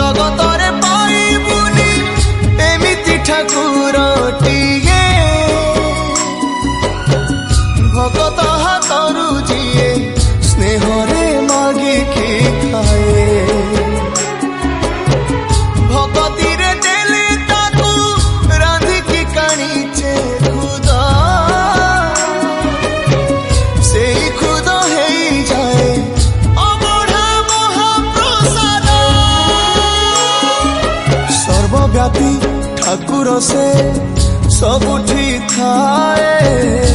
जगतरे पाइबुनी एमिति ठाकुरटिए भगत हाथरू जिए स्नेहरे मागिकी खाए भगती रे देले ताकू रांधिकी काणीचे खुदा से खुद है जाए अबढ़ा महाप्रसाद सर्वव्यापी ठाकुर से सबुठी थाए।